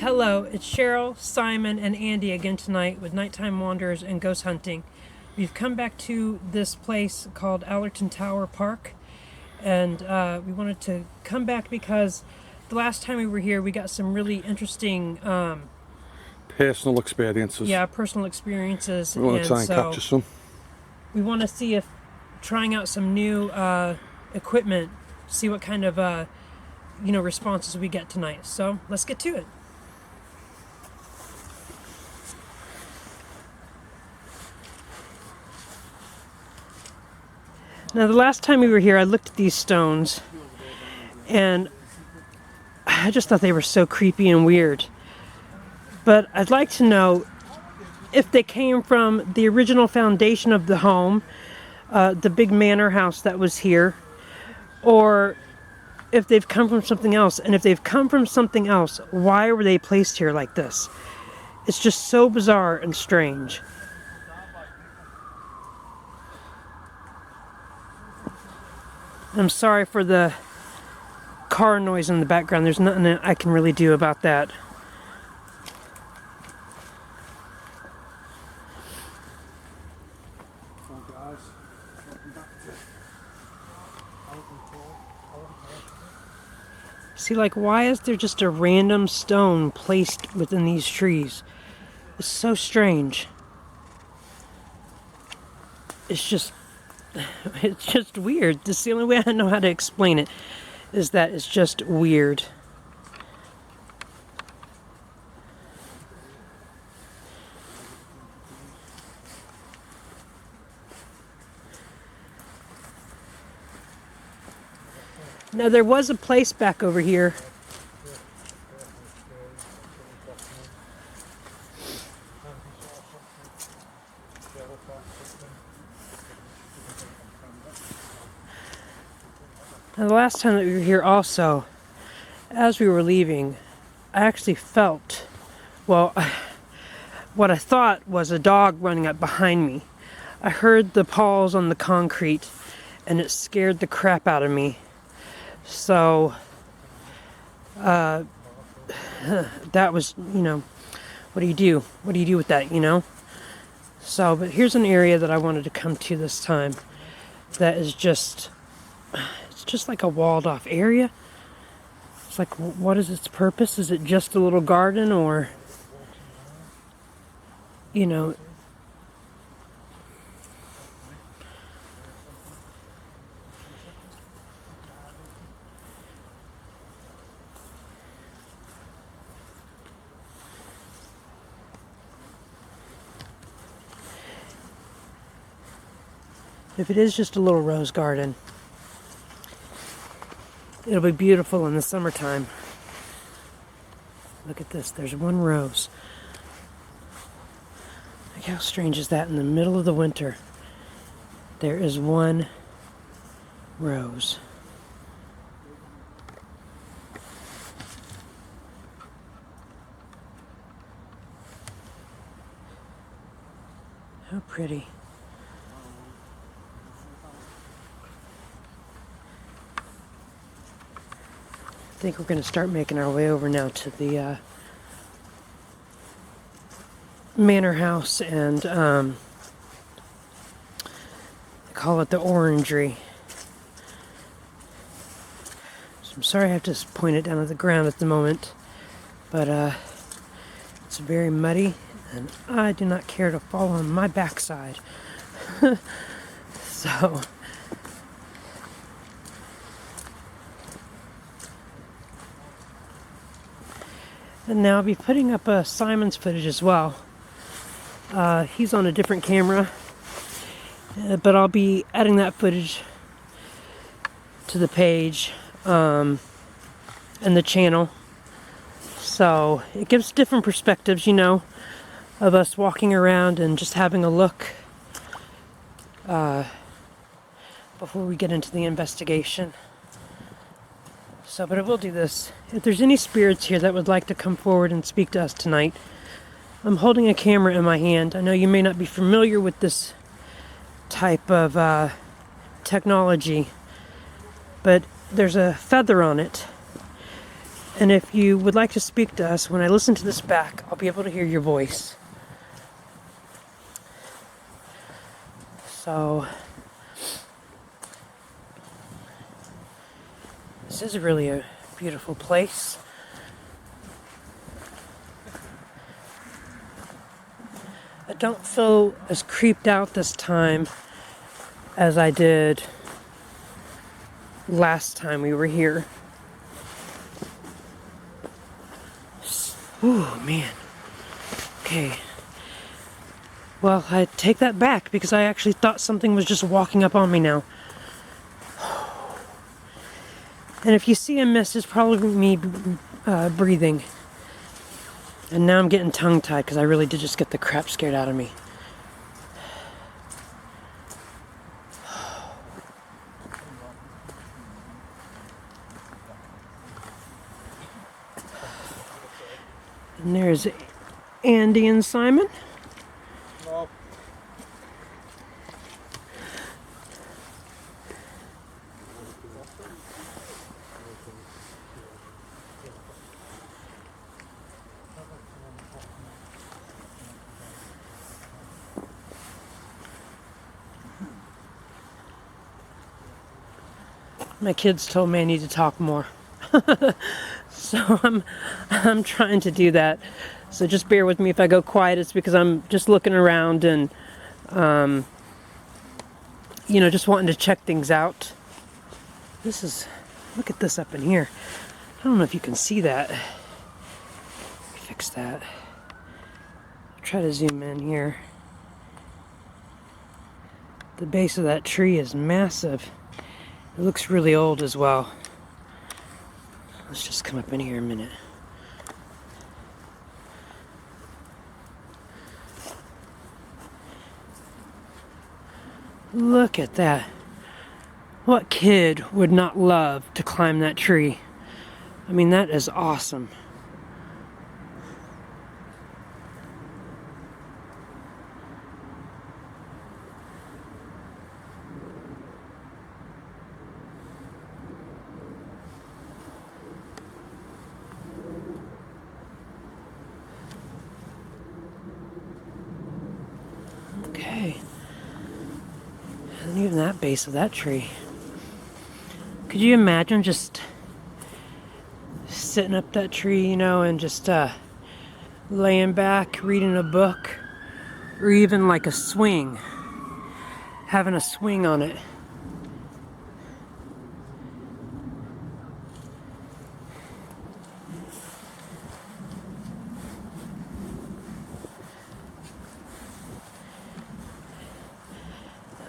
Hello, it's Cheryl, Simon, and Andy again tonight with Nighttime Wanderers and Ghost Hunting. We've come back to this place called Allerton Tower Park, and we wanted to come back because the last time we were here we got some really interesting personal experiences. Yeah, personal experiences. We want to try and capture some. We want to see if trying out some new equipment, see what kind of responses we get tonight. So let's get to it. Now, the last time we were here, I looked at these stones, and I just thought they were so creepy and weird. But I'd like to know if they came from the original foundation of the home, the big manor house that was here, or if they've come from something else. And if they've come from something else, why were they placed here like this? It's just so bizarre and strange. I'm sorry for the car noise in the background. There's nothing I can really do about that. See, like, why is there just a random stone placed within these trees? It's so strange. It's just weird. This is the only way I know how to explain it, is that it's just weird. Now, there was a place back over here. Now, the last time that we were here also, as we were leaving, I actually felt, well, what I thought was a dog running up behind me. I heard the paws on the concrete, and it scared the crap out of me. So, that was, what do you do? What do you do with that, So, but here's an area that I wanted to come to this time that is just, it's just like a walled off area. It's like, what is its purpose? Is it just a little garden, or, if it is just a little rose garden, it'll be beautiful in the summertime. Look at this, there's one rose. Look how strange is that, in the middle of the winter. There is one rose. How pretty. I think we're going to start making our way over now to the manor house, and they call it the orangery. So I'm sorry I have to point it down at the ground at the moment, but it's very muddy, and I do not care to fall on my backside. So... And now I'll be putting up Simon's footage as well. He's on a different camera, but I'll be adding that footage to the page and the channel. So it gives different perspectives, of us walking around and just having a look before we get into the investigation. So, but I will do this. If there's any spirits here that would like to come forward and speak to us tonight, I'm holding a camera in my hand. I know you may not be familiar with this type of technology, but there's a feather on it, And if you would like to speak to us, when I listen to this back, I'll be able to hear your voice. So, this is really a beautiful place. I don't feel as creeped out this time as I did last time we were here. Oh man. Okay. Well, I take that back because I actually thought something was just walking up on me now. And if you see a mist, it's probably me breathing. And now I'm getting tongue-tied because I really did just get the crap scared out of me. And there's Andy and Simon. No. My kids told me I need to talk more. So I'm trying to do that. So just bear with me if I go quiet. It's because I'm just looking around and you know, just wanting to check things out. Look at this up in here. I don't know if you can see that. Fix that. Try to zoom in here. The base of that tree is massive. It looks really old as well. Let's just come up in here a minute. Look at that. What kid would not love to climb that tree? I mean, that is awesome. Okay. And even that base of that tree. Could you imagine just sitting up that tree, you know, and just laying back, reading a book, or even like a swing, having a swing on it.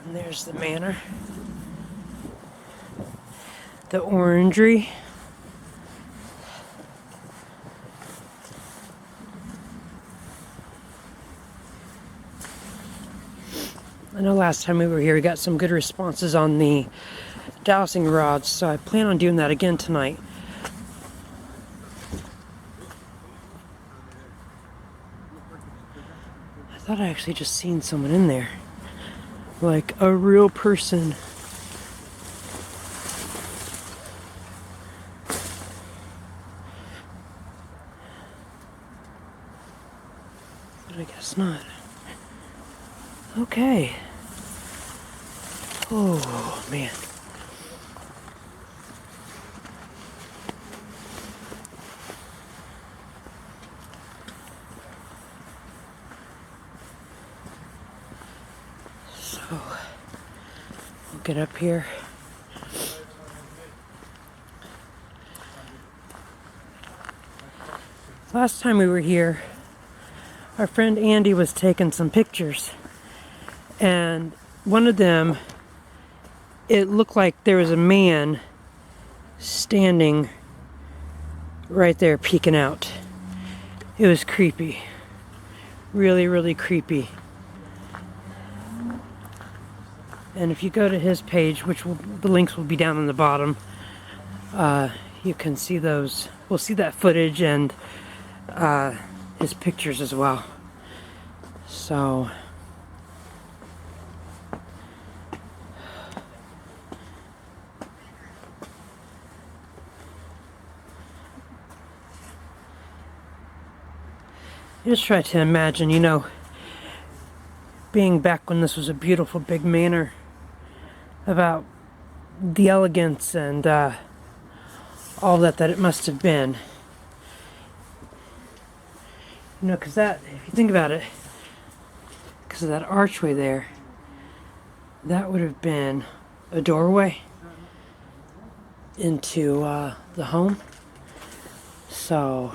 And there's the manor, the orangery. I know last time we were here we got some good responses on the dowsing rods, so I plan on doing that again tonight. I thought I actually just seen someone in there. Like a real person. But I guess not. Okay. Oh, man. So, we'll get up here. Last time we were here, our friend Andy was taking some pictures. And one of them, it looked like there was a man standing right there peeking out. It was creepy. Really, really creepy. And if you go to his page, the links will be down on the bottom, you can see those. We'll see that footage and his pictures as well. So Just try to imagine, you know, being back when this was a beautiful big manor, about the elegance and all that it must have been. You know, because that, if you think about it, because of that archway there, that would have been a doorway into the home. So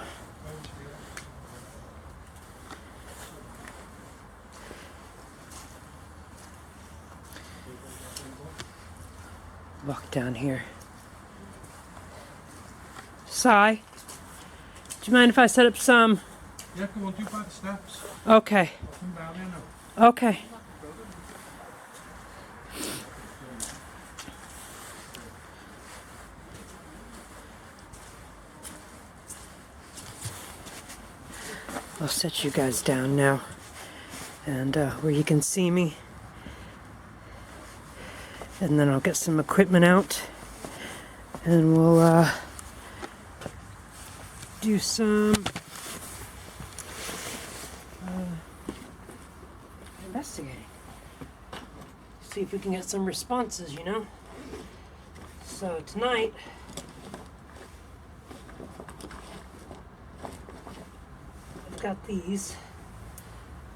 walk down here. Sai, do you mind if I set up some? Yeah, come on, do by the steps. Okay. Come down here now. Okay. I'll set you guys down now, and where you can see me, and then I'll get some equipment out, and we'll do some investigating. See if we can get some responses, you know? So tonight, I've got these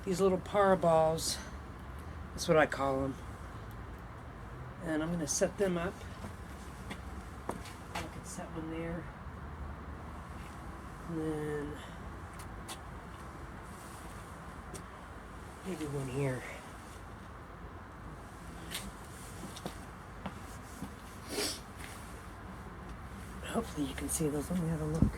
little paraballs. That's what I call them. And I'm going to set them up. I can set one there. And then maybe one here. Hopefully you can see those. Let me have a look.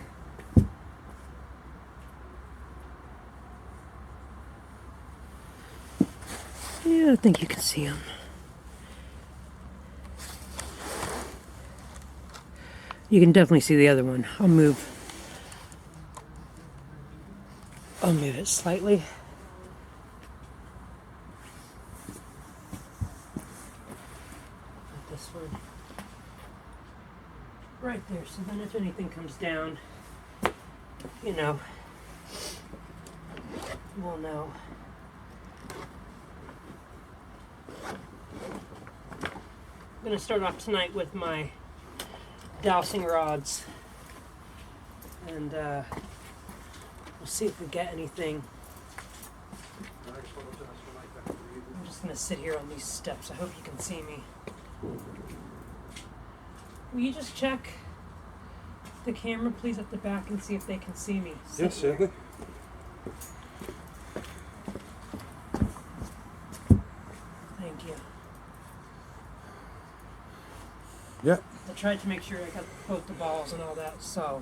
Yeah, I think you can see them. You can definitely see the other one. I'll move it slightly. Like this one. Right there. So then if anything comes down, you know, we'll know. I'm going to start off tonight with my dowsing rods, and we'll see if we get anything. I'm just going to sit here on these steps. I hope you can see me. Will you just check the camera, please, at the back and see if they can see me? Yes, certainly. Thank you. Yeah. I tried to make sure I got both the balls and all that, so.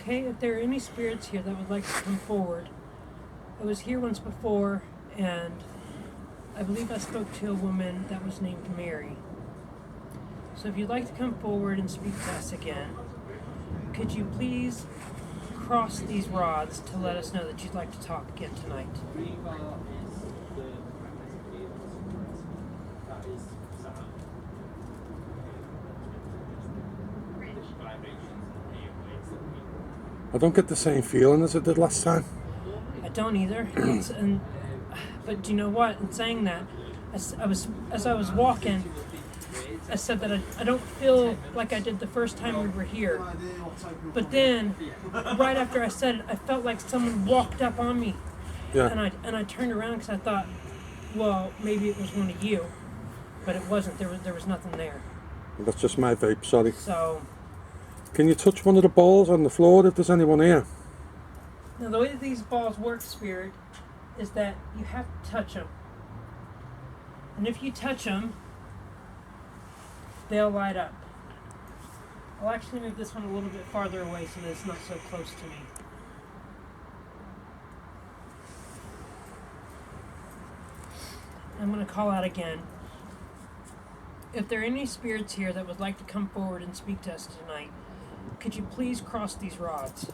Okay, if there are any spirits here that would like to come forward, I was here once before, and I believe I spoke to a woman that was named Mary. So if you'd like to come forward and speak to us again, could you please cross these rods to let us know that you'd like to talk again tonight? I don't get the same feeling as I did last time. I don't either. But do you know what? In saying that, as I was walking, I said that I don't feel like I did the first time we were here. But then, right after I said it, I felt like someone walked up on me. Yeah. And I turned around because I thought, well, maybe it was one of you, but it wasn't. There was nothing there. That's just my vape, sorry. So. Can you touch one of the balls on the floor if there's anyone here? Now the way that these balls work, Spirit, is that you have to touch them. And if you touch them, they'll light up. I'll actually move this one a little bit farther away so that it's not so close to me. I'm going to call out again. If there are any spirits here that would like to come forward and speak to us tonight, could you please cross these rods?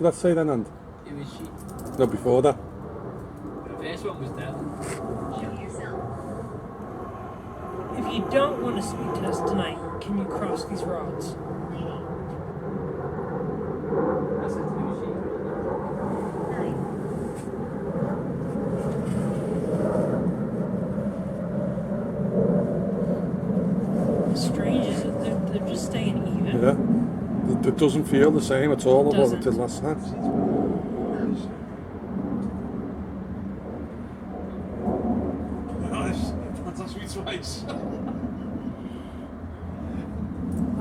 after that say then, and Who is she? no, before that. The first one was dead. If you don't want to speak to us tonight, can you cross these rods? I said, who is she? What's strange is that they're just staying even. Yeah. It doesn't feel the same at all as what it did Doesn't. last time. Nice. That's a sweet spice.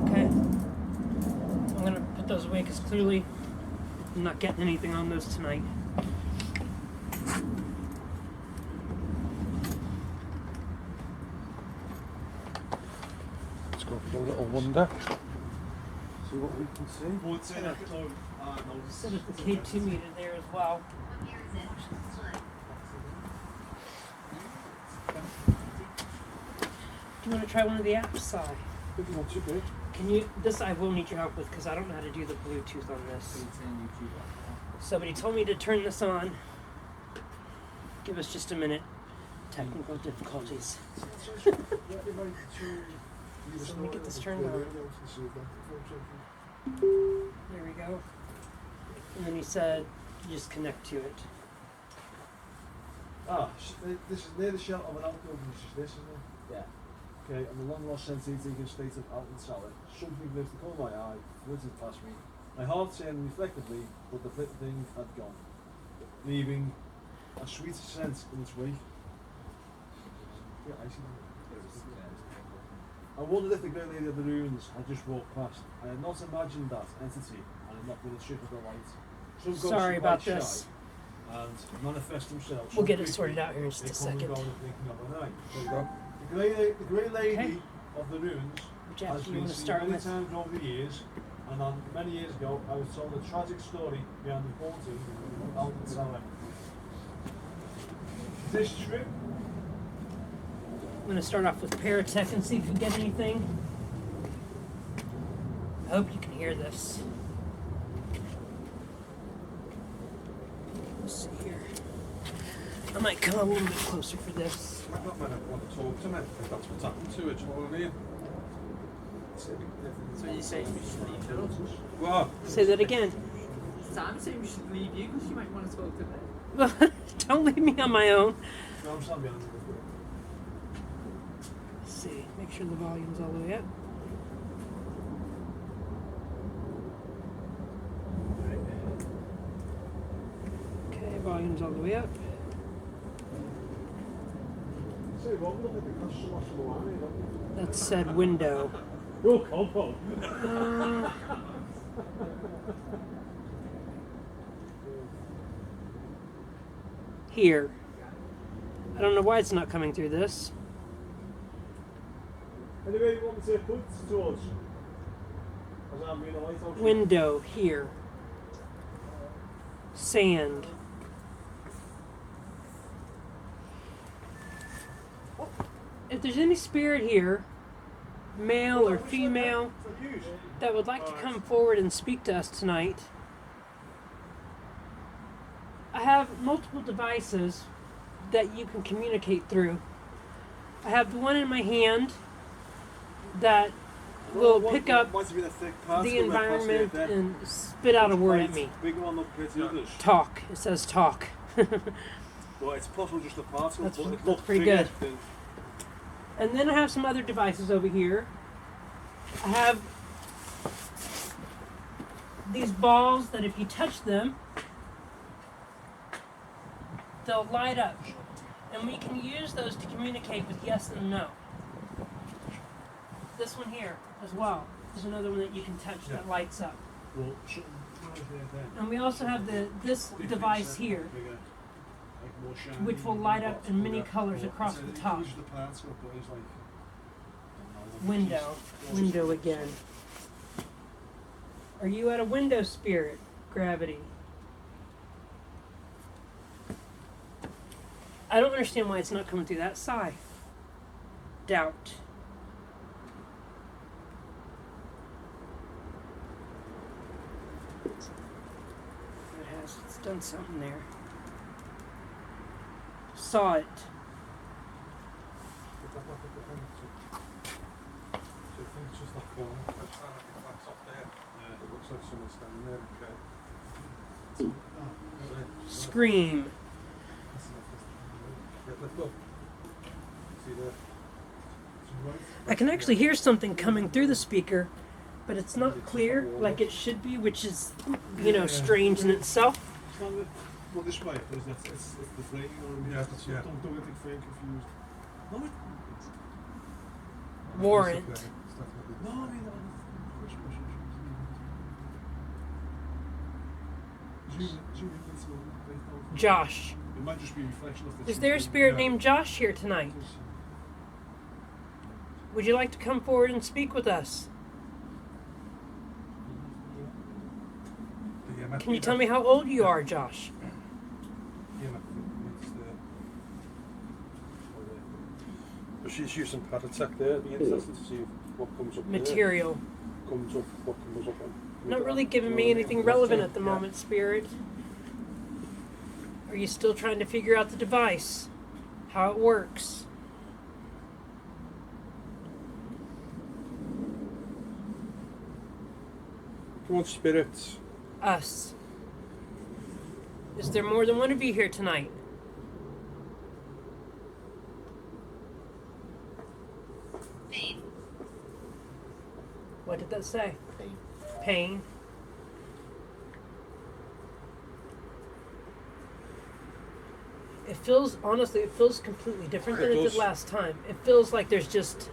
Okay. I'm gonna put those away because clearly I'm not getting anything on those tonight. Let's go for a little wander. See what we can see. Won't say that. No. No. Set up the K2 meter there as well. Do you want to try one of the apps, Si? If you want to be. Can you? This I will need your help with because I don't know how to do the Bluetooth on this. Somebody told me to turn this on. Give us just a minute. Technical difficulties. So let me get this turned on. There we go. And then he said, you just connect to it. This is near the shelter of an outdoor, which is this, isn't it? Yeah. Okay, and the long lost sensating state of Allerton salad. Something lives to call my eye, flitted past me. My heart turned reflectively, but the flipped thing had gone, leaving a sweet scent in its wake. Yeah, I see that. I wondered if the great lady of the ruins had just walked past. I had not imagined that entity, and had not been a trick of the light. Some ghosts Sorry are about quite this. shy and manifest themselves. We'll so get it quickly, sorted out here in just they a come and second. go in the twinkling of an eye. There you go. The great lady Okay. of the ruins Which has app do you been want to seen start many with? times over the years, and on many years ago I was told a tragic story behind the haunting of Allerton Salad. Is this true? I'm going to start off with Paratech and see if we get anything. I hope you can hear this. Let's see here. I might come a little bit closer for this. Might not want to talk to me if that's what's happened to it. Do you know what I mean? So you say we should leave her? Well, Say that again. Sam saying we should leave you because you might want to talk to her. Don't leave me on my own. No, I'm standing behind you. Let's see. Make sure the volume's all the way up. Okay, volume's all the way up. Say, well, look at the custom of the line, don't you? That said window. Your compound. Here. I don't know why it's not coming through this. Anyway, you want me to put towards? As I'm being a lighthouse. Window here. Sand. If there's any spirit here, male or female, that would like to come forward and speak to us tonight, I have multiple devices that you can communicate through. I have the one in my hand that will pick up the environment and spit out a word at me. Bigger one look compared to the others. Talk. It says talk. Well, it's possible just a particle, That's- but it that's looked pretty bigger good. than- And then I have some other devices over here. I have these balls that if you touch them, they'll light up. And we can use those to communicate with yes and no. This one here as well is another one that you can touch that lights up. Well, something right there then. And we also have this device here, Bigger, like more shiny, which will light up in many bigger. colors Well, across I the said it top. uses the particle, but it's like- Window again. Are you at a window, spirit? Gravity. I don't understand why it's not coming through that side. Doubt. just done something there. Saw it. Put that back at the end. So I think it's just that corner. That's not like the glass up there. Yeah. It looks like someone's standing there. Okay. Scream. Lift up. See there? I can actually hear something coming through the speaker, but it's not clear like it should be, which is, you know, strange in itself. Stand it. Well, this way, because it's the frame. Yeah, that's, yeah. Don't get the frame confused. No, Warrant. It's definitely no, I mean, zoom in, let's go. Josh. It might just be a reflection of the. Is there a spirit named Josh here tonight? Would you like to come forward and speak with us? Can you tell me how old you are, Josh? She's using Paratech there. It'd be interesting to see what comes up. Material. There. Comes up. What comes up. Not really giving me anything relevant at the moment, Spirit. Are you still trying to figure out the device? How it works? Come on, spirits. Us. Is there more than one of you here tonight? Pain. What did that say? Pain. Pain. It feels, honestly, it feels completely different than it did last time. It feels like there's just,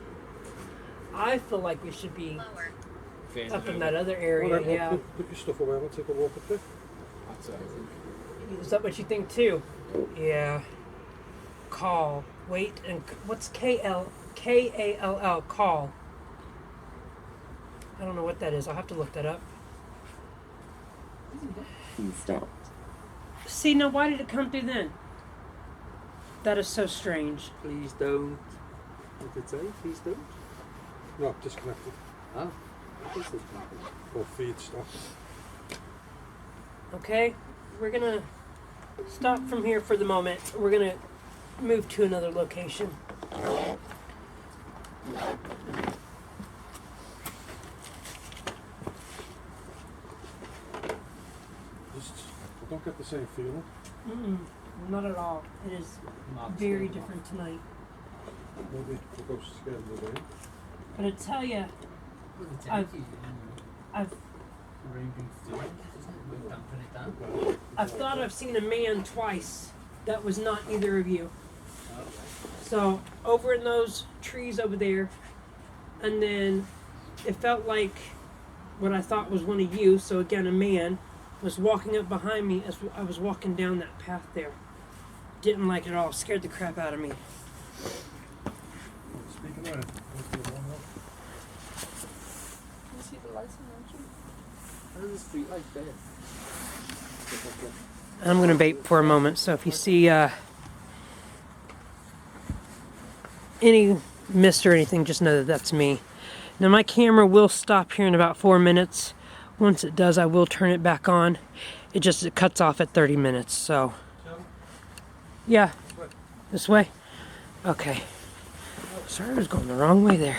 I feel like we should be up in that other area, Well, yeah. Put your stuff away and take a walk up there. That's it, I think. Is that what you think too? Yeah. Call. Wait, and what's K-A-L-L, call? I don't know what that is. I'll have to look that up. He stopped. See, now why did it come through then? That is so strange. Please don't. What did it say? Please don't. No, disconnected. Oh. What is this happening? Or feed stopped. Okay, we're gonna stop from here for the moment. We're gonna move to another location. I don't get the same feeling. Not at all. It is very different tonight. Maybe the ghost scared me away. But I tell you, I've thought I've seen a man twice. That was not either of you. So over in those trees over there, and then it felt like what I thought was one of you. So again, a man was walking up behind me as I was walking down that path there. Didn't like it at all. Scared the crap out of me. Speaking of it, what's the one up? You see the lights in action? How does the street light there? I'm going to vape for a moment, so if you see any mist or anything, just know that that's me. Now my camera will stop here in about 4 minutes. Once it does, I will turn it back on. It cuts off at 30 minutes, so. Yeah, this way? Okay. Sorry, I was going the wrong way there.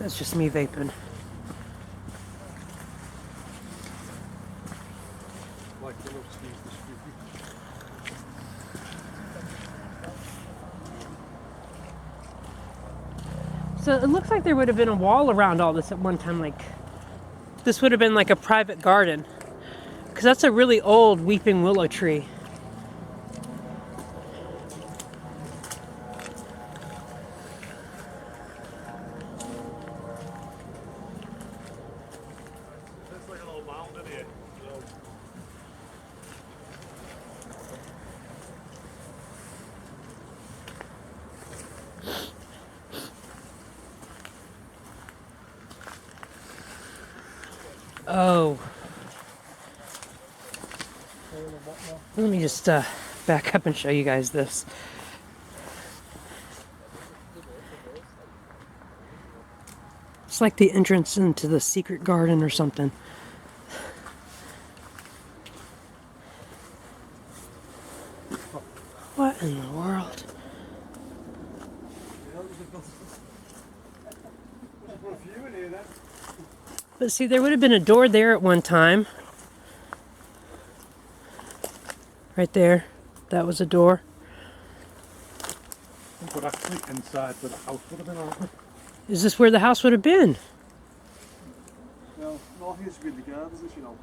That's just me vaping. Like the looks, excuse the spooky. So it looks like there would have been a wall around all this at one time, like this would have been like a private garden. Because that's a really old weeping willow tree. That's like a little mound in here. Oh. Let me just back up and show you guys this. It's like the entrance into the secret garden or something. What in the world? But see, there would have been a door there at one time. Right there. That was a door. But actually inside where the house would have been on. Is this where the house would have been? Well, north here is really the gardens, you know.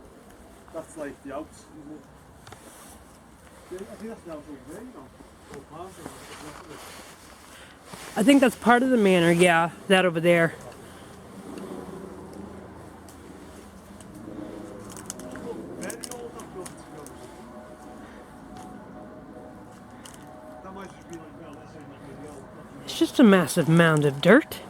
That's like the outs, isn't it? Yeah, I think that's the house over there, you know. Old past it. I think that's part of the manor, yeah. That over there. Very old that building, to be honest. That might just be like, well, they're saying like really old. It's just a massive mound of dirt.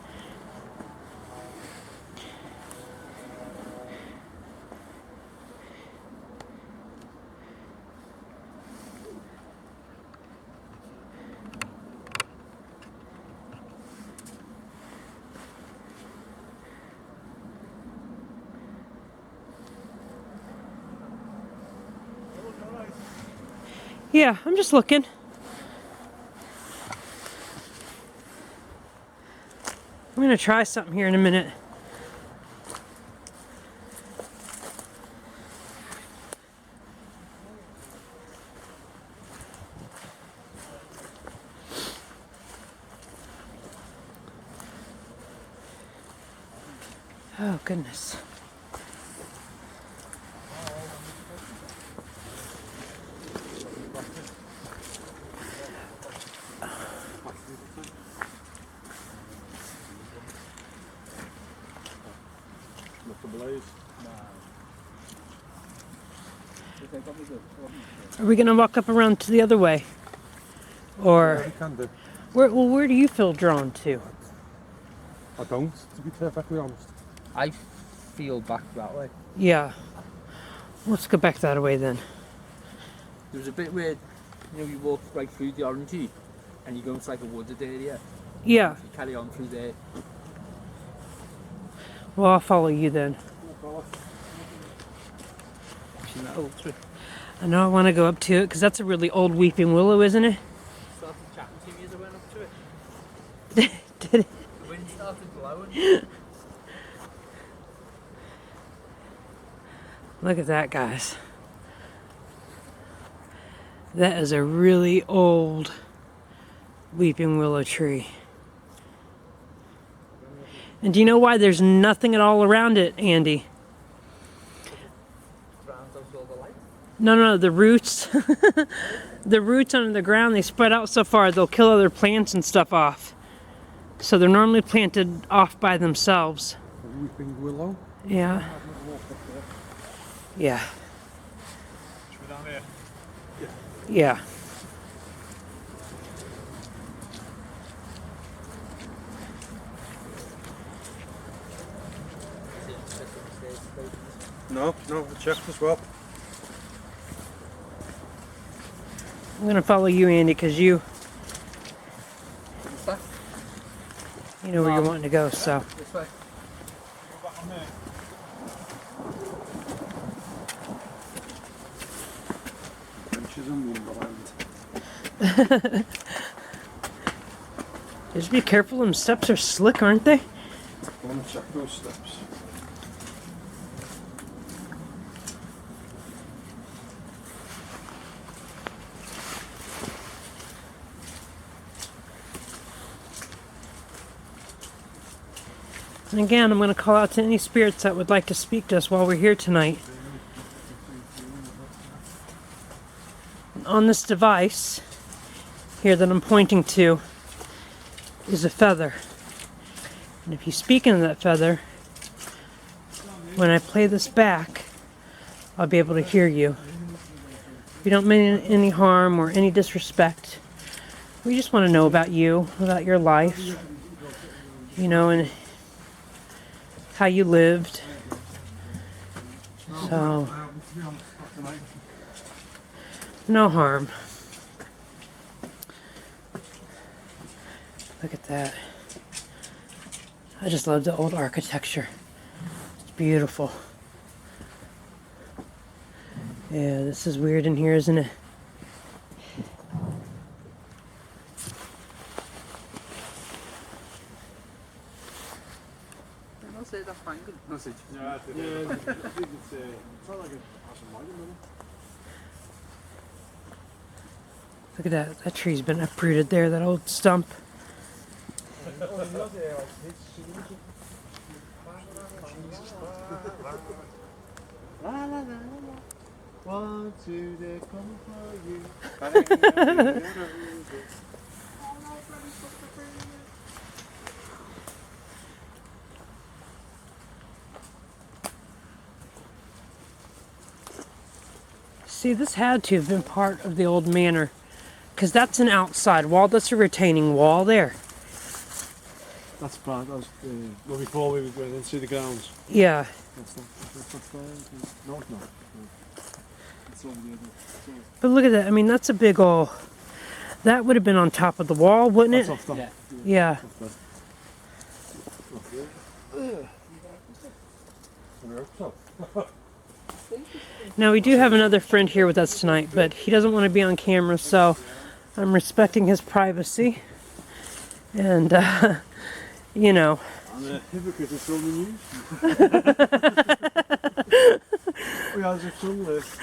Yeah, I'm just looking. I'm gonna try something here in a minute. Oh, goodness. Look the blaze. Are we gonna walk up around to the other way? Yeah, Or we can do. where do you feel drawn to? I don't, to be perfectly honest. I feel back that way. Yeah. Let's go back that way then. There was a bit where, you walk right through the orangey and you go into like a wooded area. Yeah. You carry on through there. Well, I'll follow you then. Seen that old tree? I know I want to go up to it because that's a really old weeping willow, isn't it? Started chatting to me as I went up to it. Did it? The wind started blowing. Look at that, guys. That is a really old weeping willow tree. And do you know why there's nothing at all around it, Andy? Drowns out all the light. No, the roots. The roots under the ground, they spread out so far, they'll kill other plants and stuff off. So they're normally planted off by themselves. A weeping willow. Yeah. Yeah. Should we down here? Yeah. No, I checked as well. I'm gonna follow you, Andy, because you What's that? know where you're wanting to go, so. This way. Go back on there. Adventures in Wonderland. Just be careful, them steps are slick, aren't they? I want to check those steps. And again, I'm going to call out to any spirits that would like to speak to us while we're here tonight. On this device here that I'm pointing to is a feather. And if you speak into that feather, when I play this back, I'll be able to hear you. We don't mean any harm or any disrespect. We just want to know about you, about your life, and how you lived. So, no harm. Look at that. I just love the old architecture. It's beautiful. Yeah, this is weird in here, isn't it? I'll say that's fine. Good message. Yeah, I think it's not like a passing wagon, Look at that. That tree's been uprooted there, that old stump. One, two, they come for you. See, this had to have been part of the old manor, because that's an outside wall. That's a retaining wall there. That's bad. That was well before we went into the grounds. Yeah. That's not. That's there. No, it's not. No. It's over the other. But look at that. I mean, that's a big ol'... That would have been on top of the wall, wouldn't it? That's off the. Yeah. Yeah. Now, we do have another friend here with us tonight, but he doesn't want to be on camera, so I'm respecting his privacy. And, you know. I'm a hypocrite of filming news. We have a film list.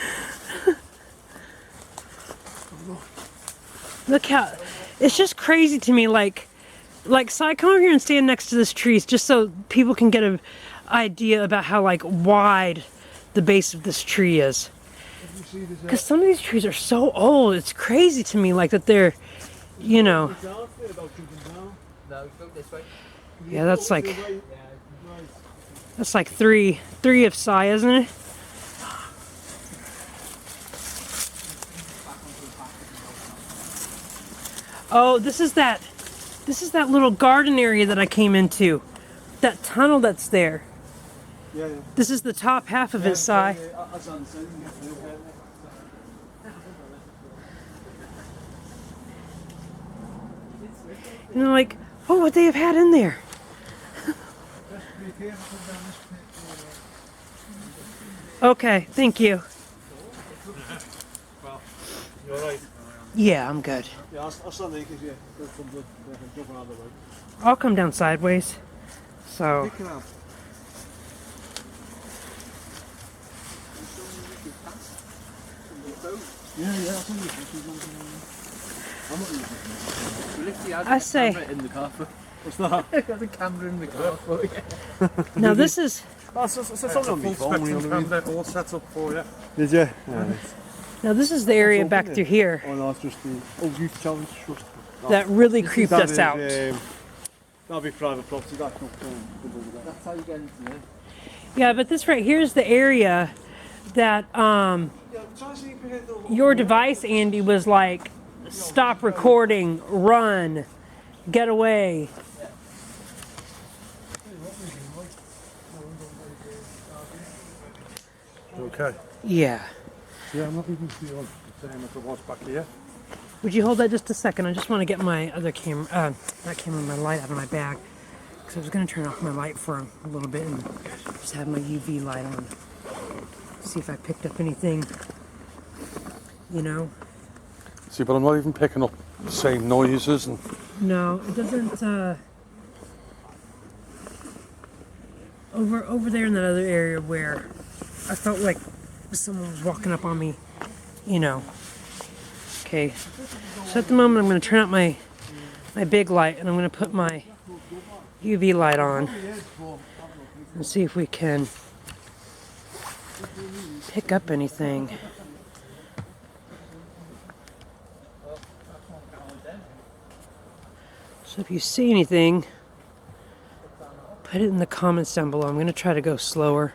Look how... It's just crazy to me, like, so I come over here and stand next to this tree just so people can get an idea about how, like, wide the base of this tree is. Because some of these trees are so old, it's crazy to me, like, that they're, you know... No, go this way. Yeah, that's like three of psi, isn't it? Oh, this is that little garden area that I came into. That tunnel that's there. Yeah, yeah. This is the top half of it, Psi. And I'm like, what would they have had in there? Okay, thank you. Well, you're right. Yeah, I'm good. Yeah, I'll stand there because they'll jump out of the way. I'll come down sideways. So, You can have. Yeah, yeah, I'll send you I'm not using it. We literally had I a say- camera in the car. What's that? We had a camera in the car. now this is That's something on my phone. You know what I mean? all set up for you. Did you? Yeah. the area open back there. through here Oh no, it's just the youth challenge trust. that really creeped That us is, out. That'll be private property. That's not. That's how you get into it. Yeah, but this right here is the area that Yeah, try to see if you hit the. your device, Andy, was like, stop recording, run, get away. Okay. Yeah. Yeah, I'm not even feeling the same as it was back here. Would you hold that just a second? I just want to get my other camera, not camera, my light out of my bag. Because I was going to turn off my light for a little bit and just have my UV light on. See if I picked up anything, you know? See, but I'm not even picking up the same noises and No, it doesn't, over there in that other area where I felt like someone was walking up on me, you know. Okay, so at the moment I'm going to turn out my big light and I'm going to put my UV light on and see if we can pick up anything. So if you see anything, put it in the comments down below. I'm going to try to go slower.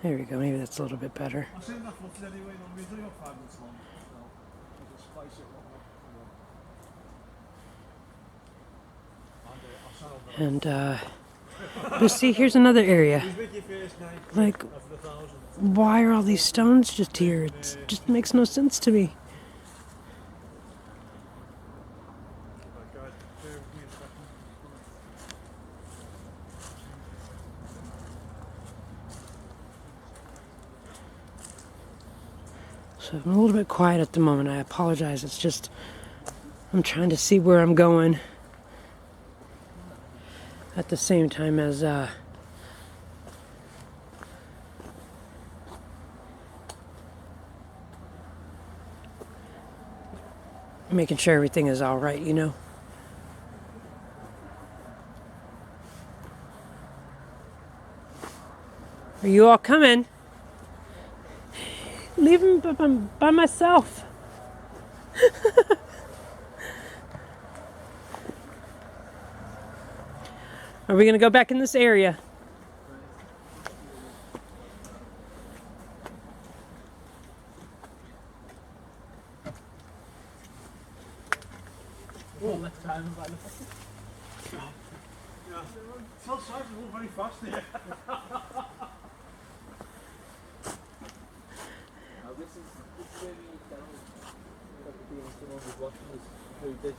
There we go. Maybe that's a little bit better. I've seen that footage anyway. We're doing up 5 minutes long. So I'll just spice it up. And But see, here's another area. Who's with your first night Like, of the 1,000? why are all these stones just here? It just makes no sense to me. Oh God, bear with me a second. So I'm a little bit quiet at the moment. I apologize. It's just I'm trying to see where I'm going at the same time as making sure everything is all right, you know. Are you all coming? Leave me by myself. Are we gonna go back in this area? Oh, next time, by the Yeah. Tell Simon to move very fast here. Now this is where we down. Like the being someone who's watching us through this.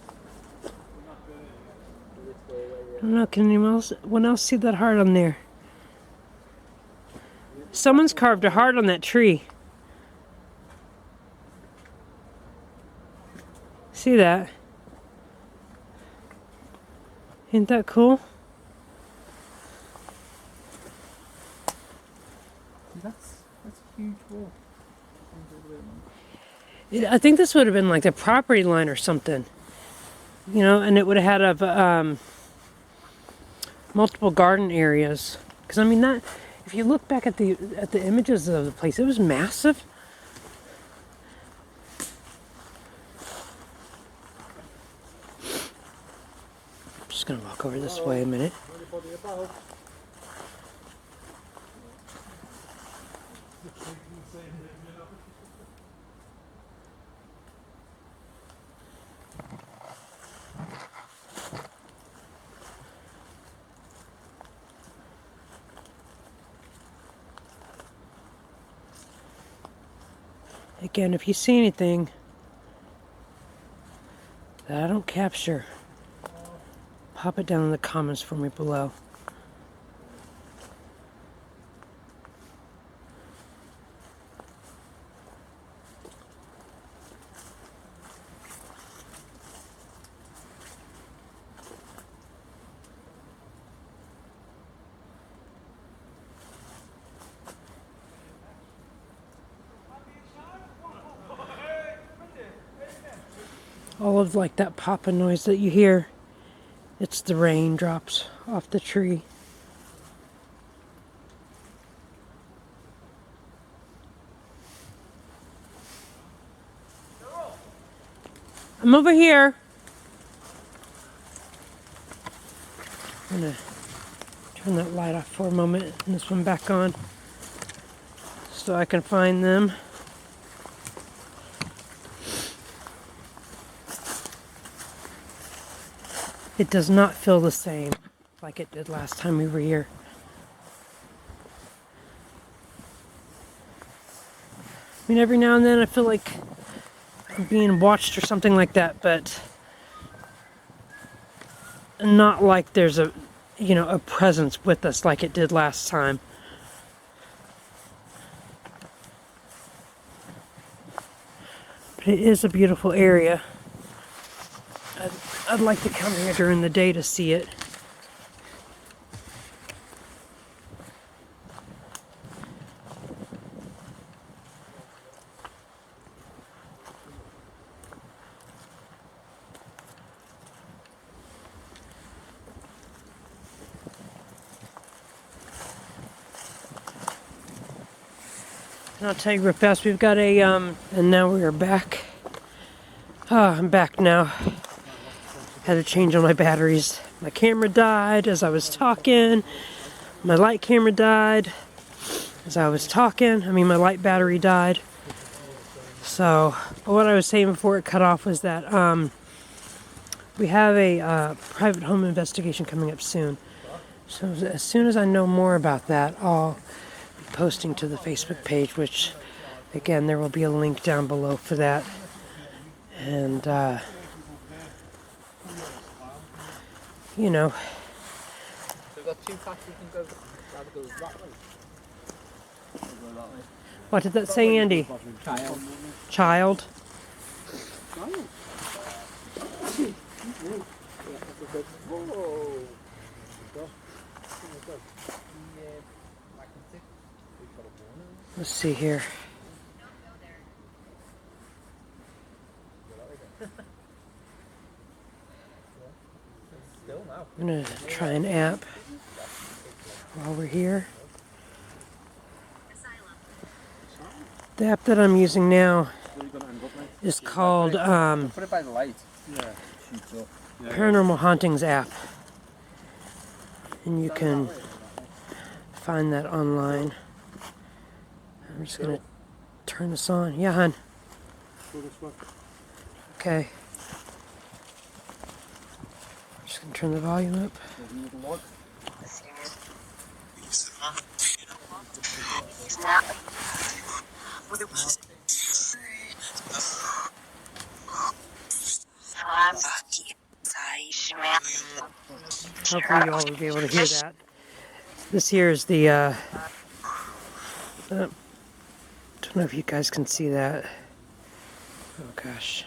I don't know, can anyone else see that heart on there? Someone's carved a heart on that tree. See that? Ain't that cool? That's a huge wall. I think this would have been like the property line or something. You know, and it would have had multiple garden areas. Because I mean, that if you look back at the images of the place, it was massive. I'm just gonna walk over this way a minute. Anybody about? Again, if you see anything that I don't capture, pop it down in the comments for me below. All of like that popping noise that you hear, it's the raindrops off the tree. I'm over here. I'm gonna turn that light off for a moment and this one back on so I can find them. It does not feel the same like it did last time we were here. I mean, every now and then I feel like I'm being watched or something like that, but not like there's a presence with us like it did last time. But it is a beautiful area. I'd like to come here during the day to see it. And I'll tell you real fast, we've got a, and now we are back. I'm back now. Had to change all my batteries. My camera died as I was talking. My light camera died as I was talking. I mean, my light battery died. So, but what I was saying before it cut off was that we have a private home investigation coming up soon. So as soon as I know more about that, I'll be posting to the Facebook page, which, again, there will be a link down below for that. And, you know, So we've got two paths we can go. Rather go that way. Or go that way. what did that say, Andy? Child. Child? Whoa. Let's see here. Still now. I'm gonna try an app while we're here. The app that I'm using now is called Put it by the light. Yeah. Shoots up. Paranormal Hauntings app. And you can find that online. I'm just gonna turn this on. Yeah, hon. Go this way. Okay. Just gonna turn the volume up. Hopefully you all will be able to hear that. This here is the, don't know if you guys can see that. Oh gosh.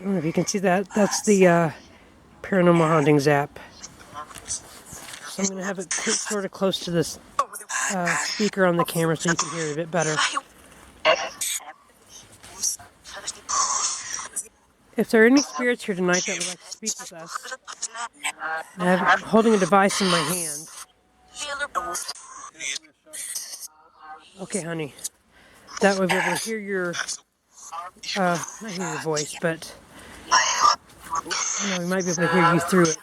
I don't know if you can see that. That's the Paranormal Hauntings app. So I'm going to have it sort of close to this speaker on the camera so you can hear it a bit better. If there are any spirits here tonight that would like to speak with us, I'm holding a device in my hand. Okay, honey. That way we'll be able to hear your, not hear your voice, but we might be able to hear you through it.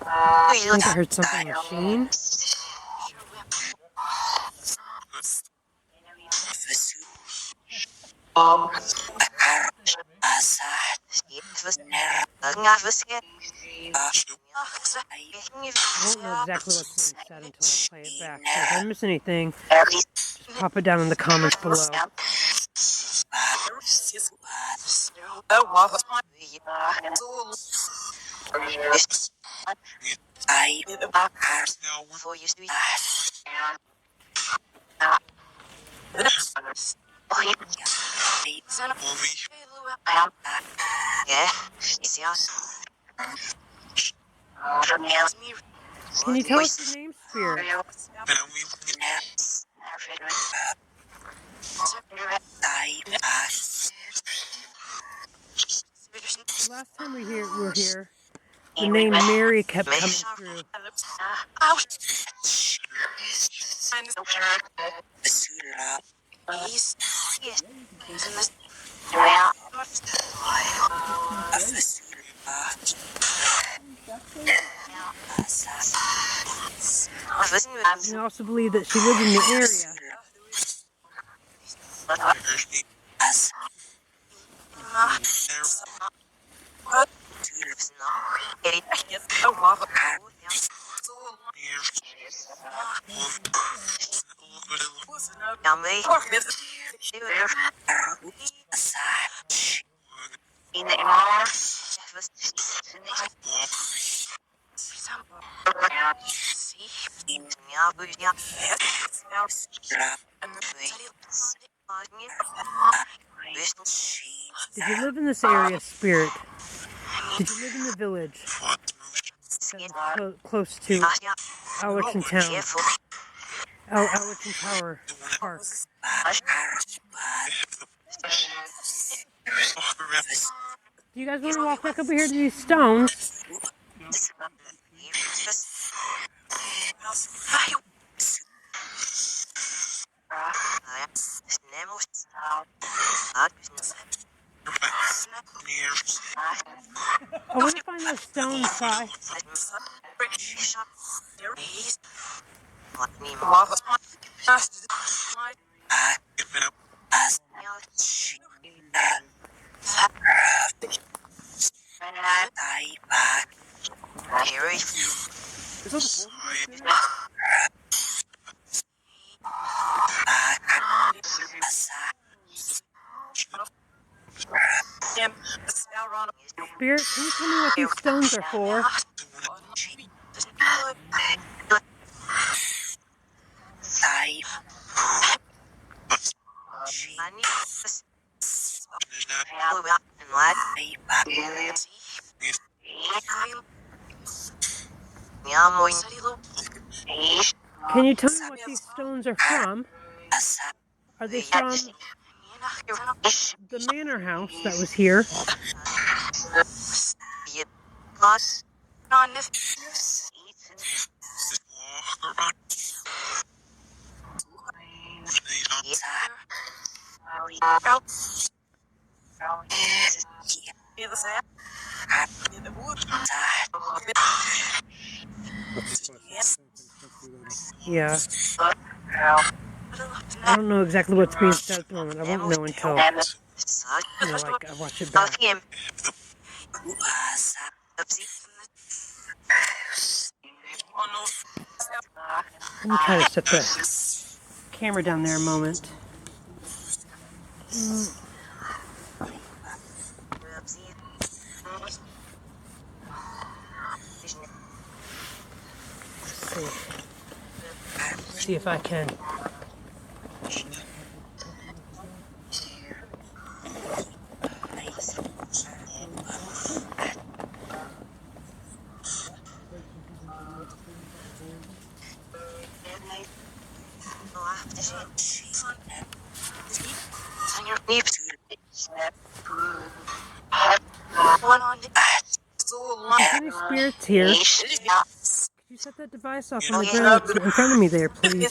I think I heard something machine. I won't know exactly what's being said until I play it back. So if I miss anything, just pop it down in the comments below. Can you tell us your name, Spirit? Last time we were here, the name Mary kept coming through. And I also believe that she lived in the area. Did you live in this area, Spirit? Did you live in the village? Close to Allerton Town. Allerton Tower Park. Do you guys want to walk back over here to these stones? I want to find those stones, Sai. Is that the Spirit, can you tell me what these stones are for? Can you tell me what these stones are from? Are they from the manor house that was here? Yeah. I don't know exactly what's being said at the moment. I won't know until, like I watch it back. Let me try to set the camera down there a moment. See if I can. Any spirits here? Could you set that device off on the ground in front of me there, please?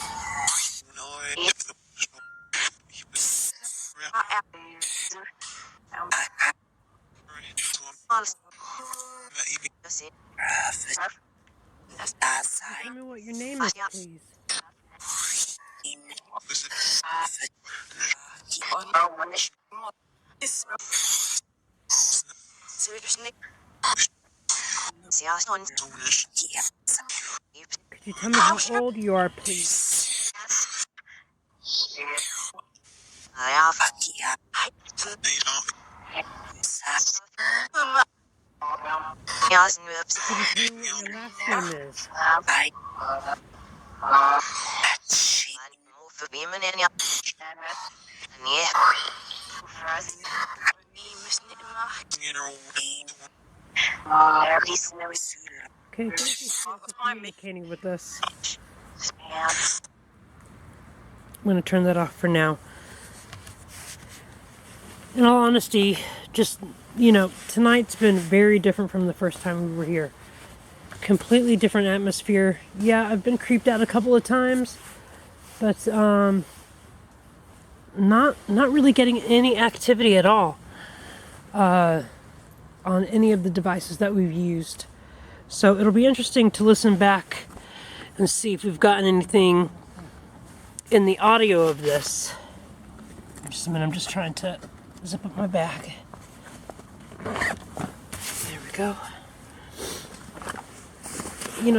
Tell me what your name is, please. Could you tell me how old you are, please? Could you tell me what your last name is? Okay, thank you for communicating with us. I'm going to turn that off for now. In all honesty, just, tonight's been very different from the first time we were here. Completely different atmosphere. Yeah, I've been creeped out a couple of times, but not really getting any activity at all on any of the devices that we've used. So it'll be interesting to listen back and see if we've gotten anything in the audio of this. Just a minute, I'm just trying to zip up my bag. There we go.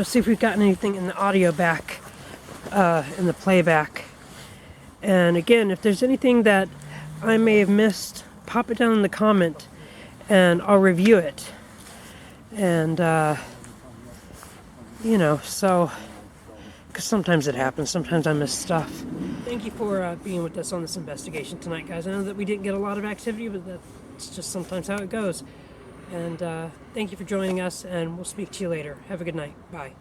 See if we've gotten anything in the audio back, in the playback. And again, if there's anything that I may have missed, pop it down in the comment and I'll review it. And, so, because sometimes it happens, sometimes I miss stuff. Thank you for being with us on this investigation tonight, guys. I know that we didn't get a lot of activity, but that's just sometimes how it goes. And thank you for joining us, and we'll speak to you later. Have a good night. Bye.